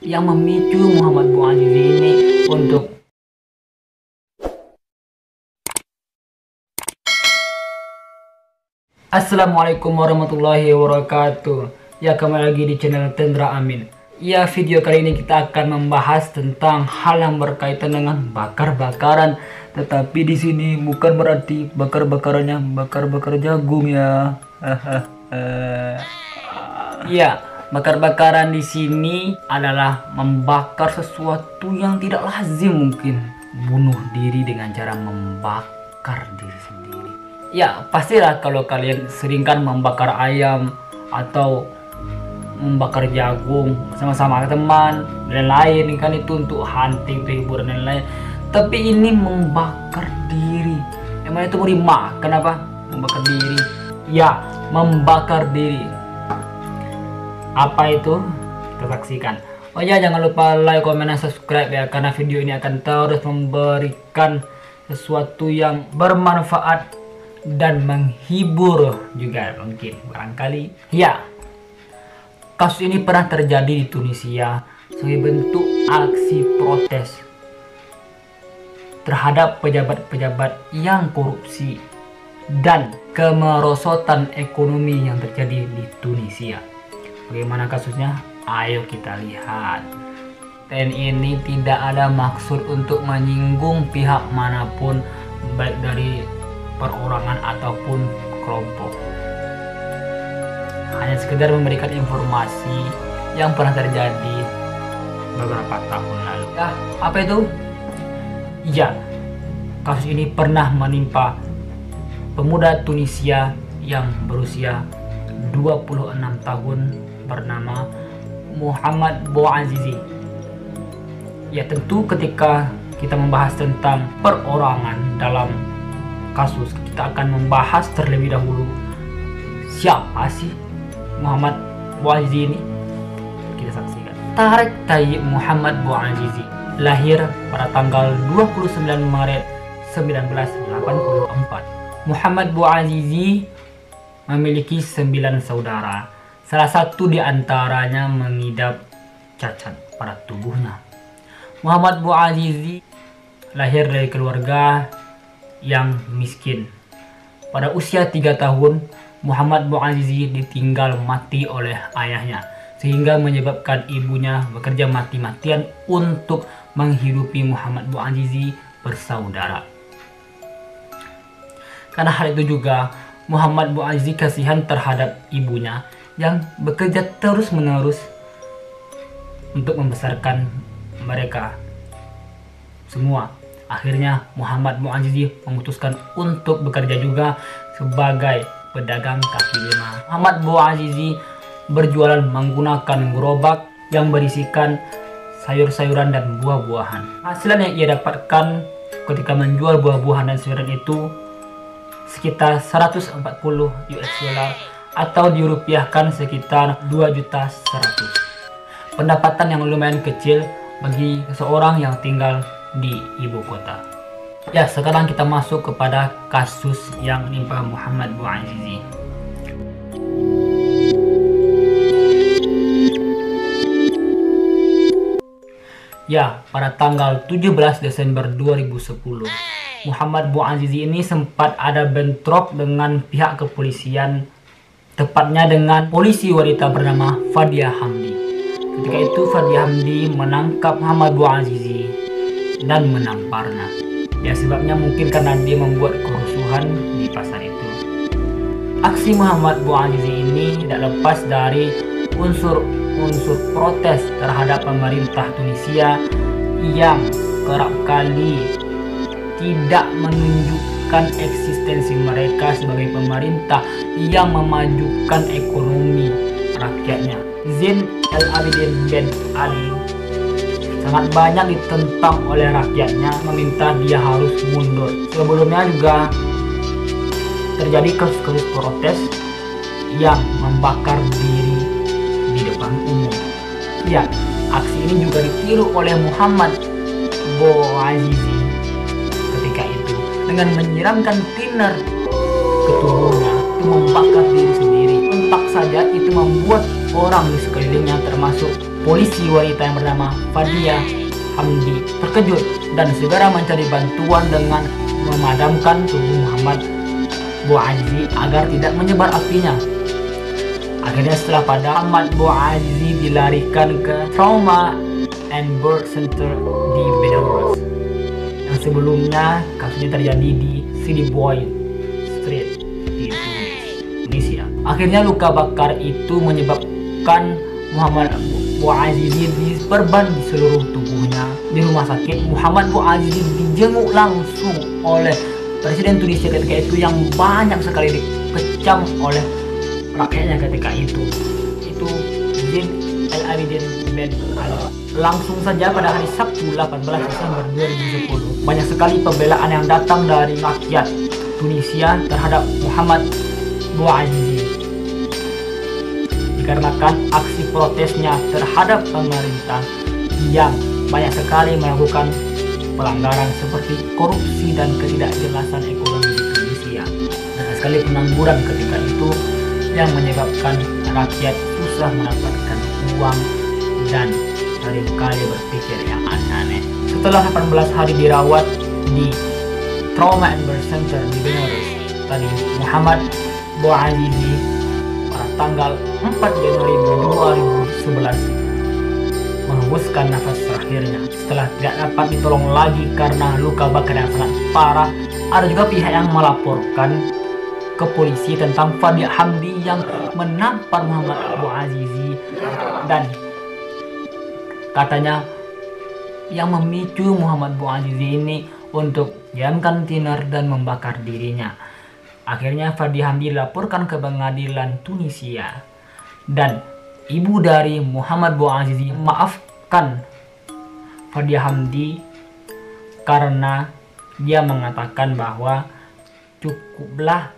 yang memicu Muhammad Bouazizi ini untuk Assalamualaikum warahmatullahi wabarakatuh. Ya, kembali lagi di channel Tendra Amin. Ya, video kali ini kita akan membahas tentang hal yang berkaitan dengan bakar-bakaran. Tetapi di sini bukan berarti bakar-bakarannya bakar-bakar jagung ya. Ya, bakar-bakaran di sini adalah membakar sesuatu yang tidak lazim mungkin. Bunuh diri dengan cara membakar diri sendiri. Ya, pastilah kalau kalian sering kan membakar ayam atau membakar jagung sama-sama teman dan lain-lain kan, itu untuk hunting, hiburan dan lain-lain. Tapi ini membakar diri. Emang itu mau dimakan apa? Membakar diri. Ya, membakar diri. Apa itu? Kita saksikan. Oh ya, jangan lupa like, komen, dan subscribe ya, karena video ini akan terus memberikan sesuatu yang bermanfaat dan menghibur juga mungkin barangkali. Ya, kasus ini pernah terjadi di Tunisia sebagai bentuk aksi protes terhadap pejabat-pejabat yang korupsi dan kemerosotan ekonomi yang terjadi di Tunisia. Bagaimana kasusnya? Ayo kita lihat. Dan ini tidak ada maksud untuk menyinggung pihak manapun, baik dari perorangan ataupun kelompok. Hanya sekedar memberikan informasi yang pernah terjadi beberapa tahun lalu. Ya, apa itu? Ya, kasus ini pernah menimpa pemuda Tunisia yang berusia 26 tahun bernama Muhammad Bouazizi. Ya, tentu ketika kita membahas tentang perorangan dalam kasus, kita akan membahas terlebih dahulu siapa sih Muhammad Bouazizi ini. Kita saksikan. Tarek Tayyib Muhammad Bouazizi lahir pada tanggal 29 Maret 1984. Muhammad Bouazizi memiliki 9 saudara. Salah satu di antaranya mengidap cacat pada tubuhnya. Muhammad Bouazizi lahir dari keluarga yang miskin. Pada usia 3 tahun, Muhammad Bouazizi ditinggal mati oleh ayahnya, sehingga menyebabkan ibunya bekerja mati-matian untuk menghidupi Muhammad Bouazizi bersaudara. Karena hal itu juga, Muhammad Bouazizi kasihan terhadap ibunya yang bekerja terus-menerus untuk membesarkan mereka semua. Akhirnya Muhammad Bouazizi memutuskan untuk bekerja juga sebagai pedagang kaki lima. Muhammad Bouazizi berjualan menggunakan gerobak yang berisikan sayur-sayuran dan buah-buahan. Hasil yang ia dapatkan ketika menjual buah-buahan dan sayuran itu sekitar 140 US dollar atau dirupiahkan sekitar 2.100.000. Pendapatan yang lumayan kecil bagi seseorang yang tinggal di ibu kota. Ya, sekarang kita masuk kepada kasus yang menimpa Muhammad Bouazizi. Ya, pada tanggal 17 Desember 2010, Muhammad Bouazizi ini sempat ada bentrok dengan pihak kepolisian, tepatnya dengan polisi wanita bernama Fadia Hamdi. Ketika itu Fadia Hamdi menangkap Muhammad Bouazizi dan menamparnya. Ya, sebabnya mungkin karena dia membuat kerusuhan di pasar itu. Aksi Muhammad Bouazizi ini tidak lepas dari unsur protes terhadap pemerintah Tunisia yang kerap kali tidak menunjukkan eksistensi mereka sebagai pemerintah yang memajukan ekonomi rakyatnya. Zain El Abidin Ben Ali sangat banyak ditentang oleh rakyatnya, meminta dia harus mundur. Sebelumnya juga terjadi kasus-kasus protes yang membakar diri di depan umum. Ya, aksi ini juga ditiru oleh Muhammad Bouazizi ketika itu dengan menyiramkan thinner ke tubuhnya, itu membakar diri sendiri. Entah saja itu membuat orang di sekelilingnya termasuk Polisi wanita yang bernama Fadia Hamdi terkejut dan segera mencari bantuan dengan memadamkan tubuh Muhammad Bouazizi agar tidak menyebar apinya. Akhirnya setelah pada Muhammad Bouazizi dilarikan ke Trauma and Birth Center di Benares yang sebelumnya kasusnya terjadi di City Boy Street di Tunisia. Akhirnya luka bakar itu menyebabkan Muhammad Bouazizi diperban di seluruh tubuhnya. Di rumah sakit, Muhammad Bouazizi dijenguk langsung oleh Presiden Tunisia ketika itu yang banyak sekali dikecam oleh rakyatnya ketika itu. Itu Zine El Abidine Ben Ali. Langsung saja pada hari Sabtu 18 Desember 2010, banyak sekali pembelaan yang datang dari rakyat Tunisia terhadap Muhammad Bouazizi dikarenakan aksi protesnya terhadap pemerintah yang banyak sekali melakukan pelanggaran seperti korupsi dan ketidakjelasan ekonomi di Tunisia. Banyak sekali pengangguran ketika itu yang menyebabkan rakyat susah mendapatkan uang dan seringkali berpikir yang aneh-aneh. Setelah 18 hari dirawat di Trauma and Birth Center di Benares, tadi Muhammad Bouazizi pada tanggal 4 Januari 2011 menghembuskan nafas terakhirnya setelah tidak dapat ditolong lagi karena luka bakar yang sangat parah. Ada juga pihak yang melaporkan ke polisi tentang Fadia Hamdi yang menampar Muhammad Bouazizi dan katanya yang memicu Muhammad Bouazizi ini untuk diamkan tiner dan membakar dirinya. Akhirnya Fadia Hamdi dilaporkan ke pengadilan Tunisia dan ibu dari Muhammad Bouazizi maafkan Fadia Hamdi karena dia mengatakan bahwa cukuplah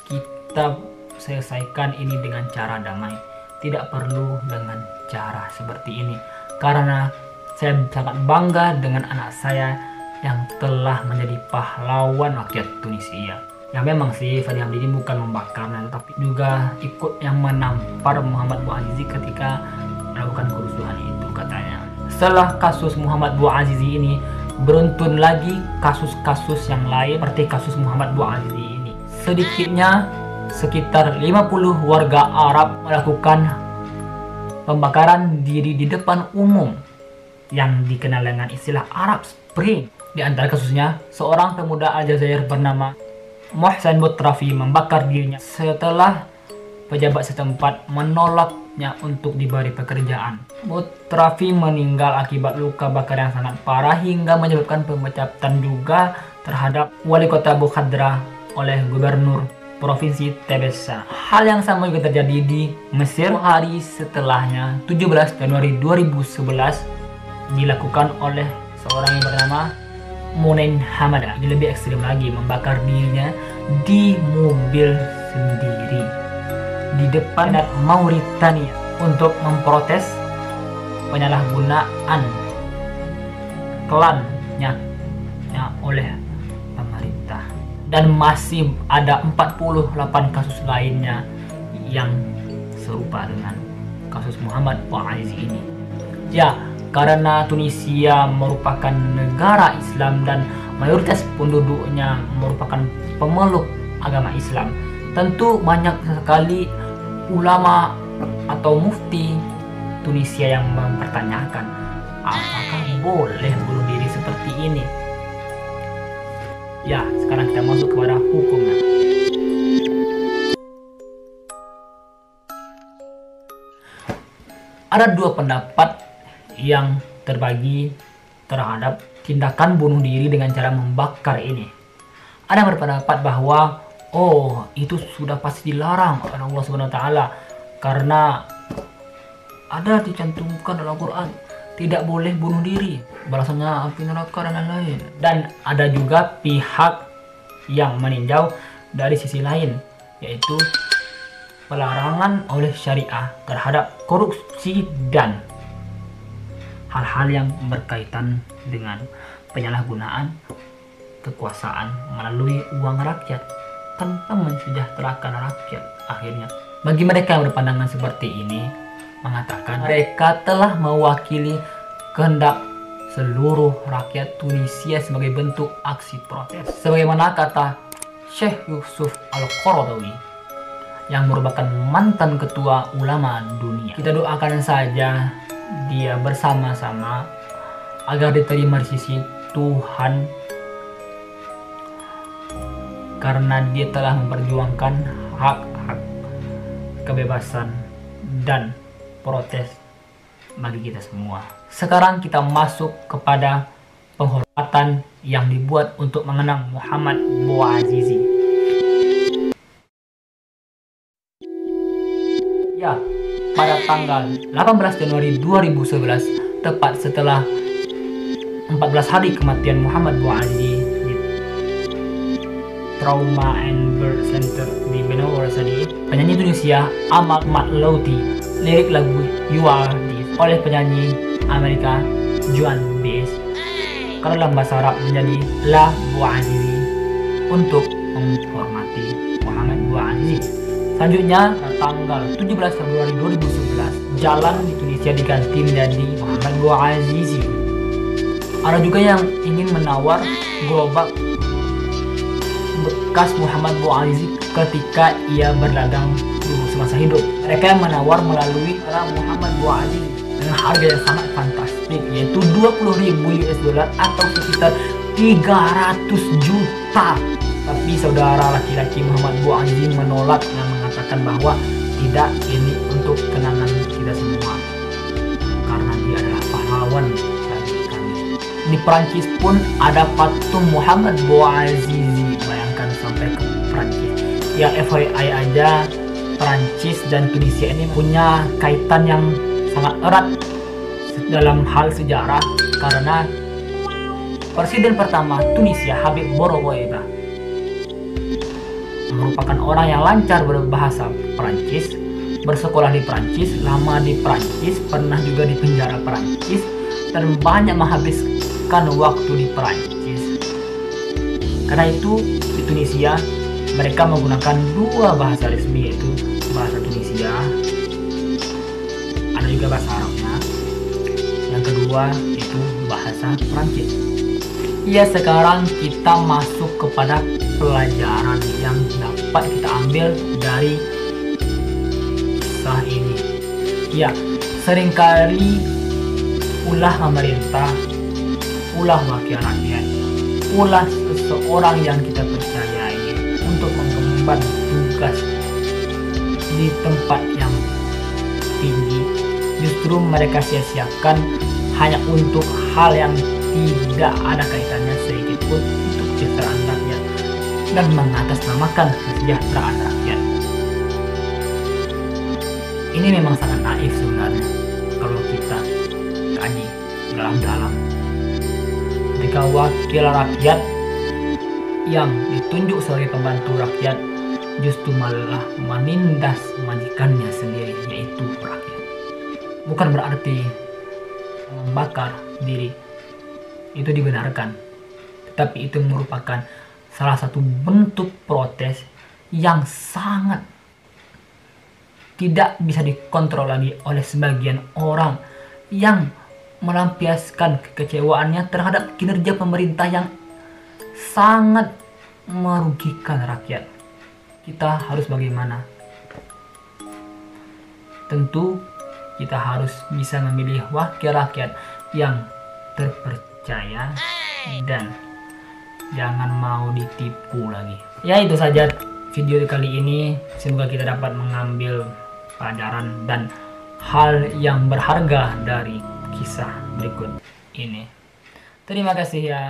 kita selesaikan ini dengan cara damai, tidak perlu dengan cara seperti ini, karena saya sangat bangga dengan anak saya yang telah menjadi pahlawan rakyat Tunisia. Ya memang sih Fadia Hamdi ini bukan membakarnya, tapi juga ikut yang menampar Muhammad Bouazizi ketika melakukan kerusuhan itu katanya. Setelah kasus Muhammad Bouazizi ini, beruntun lagi kasus-kasus yang lain seperti kasus Muhammad Bouazizi ini. Sedikitnya sekitar 50 warga Arab melakukan pembakaran diri di depan umum yang dikenal dengan istilah Arab Spring. Di antara kasusnya, seorang pemuda Aljazair bernama Mohsen Boutrafi membakar dirinya setelah pejabat setempat menolaknya untuk diberi pekerjaan. Boutrafi meninggal akibat luka bakar yang sangat parah hingga menyebabkan pemecatan juga terhadap wali kota Bukhadra oleh gubernur provinsi Tebessa. Hal yang sama juga terjadi di Mesir. Hari setelahnya, 17 Januari 2011, dilakukan oleh seorang yang bernama Mounen Hamada. Ini lebih ekstrim lagi, membakar dirinya di mobil sendiri di depan Mauritania untuk memprotes penyalahgunaan klannya oleh pemerintah. Dan masih ada 48 kasus lainnya yang serupa dengan kasus Muhammad Bouazizi ini. Ya, karena Tunisia merupakan negara Islam dan mayoritas penduduknya merupakan pemeluk agama Islam, tentu banyak sekali ulama atau mufti Tunisia yang mempertanyakan apakah boleh bunuh diri seperti ini. Ya, sekarang kita masuk kepada hukumnya. Ada dua pendapat yang terbagi terhadap tindakan bunuh diri dengan cara membakar ini. Ada yang berpendapat bahwa itu sudah pasti dilarang oleh Allah Subhanahu wa taala karena ada dicantumkan dalam Al-Qur'an tidak boleh bunuh diri, balasannya api neraka dan lain-lain. Dan ada juga pihak yang meninjau dari sisi lain, yaitu pelarangan oleh syariah terhadap korupsi dan hal-hal yang berkaitan dengan penyalahgunaan kekuasaan melalui uang rakyat tanpa mensejahterakan rakyat. Akhirnya, bagi mereka yang berpandangan seperti ini, mengatakan mereka telah mewakili kehendak seluruh rakyat Tunisia sebagai bentuk aksi protes. Sebagaimana kata Syekh Yusuf Al-Qaradawi yang merupakan mantan ketua ulama dunia. Kita doakan saja dia bersama-sama agar diterima di sisi Tuhan, karena dia telah memperjuangkan hak-hak kebebasan dan protes bagi kita semua. Sekarang kita masuk kepada penghormatan yang dibuat untuk mengenang Muhammad Bouazizi. Ya, pada tanggal 18 Januari 2011, tepat setelah 14 hari kematian Muhammad Bouazizi di Trauma and Birth Center di Benowo tadi, penyanyi Tunisia Amal Matlouti, lirik lagu You Are This oleh penyanyi Amerika Juan Baez, kalau dalam bahasa Arab menjadi La Bouazizi, untuk menghormati Muhammad Bouazizi. Selanjutnya, tanggal 17 Februari 2011, jalan di Tunisia diganti menjadi Muhammad Bouazizi. Ada juga yang ingin menawar gerobak bekas Muhammad Bouazizi ketika ia berdagang di semasa hidup. Mereka yang menawar melalui cara Muhammad Bouazizi dengan harga yang sangat fantastik, yaitu 20.000 US dollar atau sekitar 300 juta. Tapi saudara laki-laki Muhammad Bouazizi menolak dan mengatakan bahwa tidak, ini untuk kenangan kita semua, karena dia adalah pahlawan bagi kami. Di Prancis pun ada patung Muhammad Bouazizi, bayangkan sampai ke Prancis. Ya, FYI aja, Prancis dan Tunisia ini punya kaitan yang sangat erat dalam hal sejarah, karena Presiden pertama Tunisia Habib Bourguiba merupakan orang yang lancar berbahasa Prancis, bersekolah di Prancis, lama di Prancis, pernah juga di penjara Prancis, dan banyak menghabiskan waktu di Prancis. Karena itu di Tunisia mereka menggunakan dua bahasa resmi, yaitu bahasa Tunisia, ada juga bahasa Arabnya, yang kedua itu bahasa Prancis. Ya, sekarang kita masuk kepada pelajaran yang dapat kita ambil dari kisah ini. Ya, seringkali ulah pemerintah, ulah wakil rakyat, ulah seseorang yang kita percayai untuk mengemban tugas di tempat yang tinggi, justru mereka sia-siakan hanya untuk hal yang tidak ada kaitannya sedikit pun untuk kesejahteraan rakyat dan mengatasnamakan kesejahteraan rakyat. Ini memang sangat naif sebenarnya kalau kita kaji dalam-dalam. Ketika wakil rakyat yang ditunjuk sebagai pembantu rakyat justru malah menindas majikannya sendiri, yaitu rakyat. Bukan berarti membakar diri itu dibenarkan, tetapi itu merupakan salah satu bentuk protes yang sangat tidak bisa dikontrol lagi oleh sebagian orang yang melampiaskan kekecewaannya terhadap kinerja pemerintah yang sangat merugikan rakyat. Kita harus bagaimana? Tentu kita harus bisa memilih wakil rakyat yang terpercaya dan jangan mau ditipu lagi. Ya, itu saja video kali ini. Semoga kita dapat mengambil pelajaran dan hal yang berharga dari kisah berikut ini. Terima kasih ya.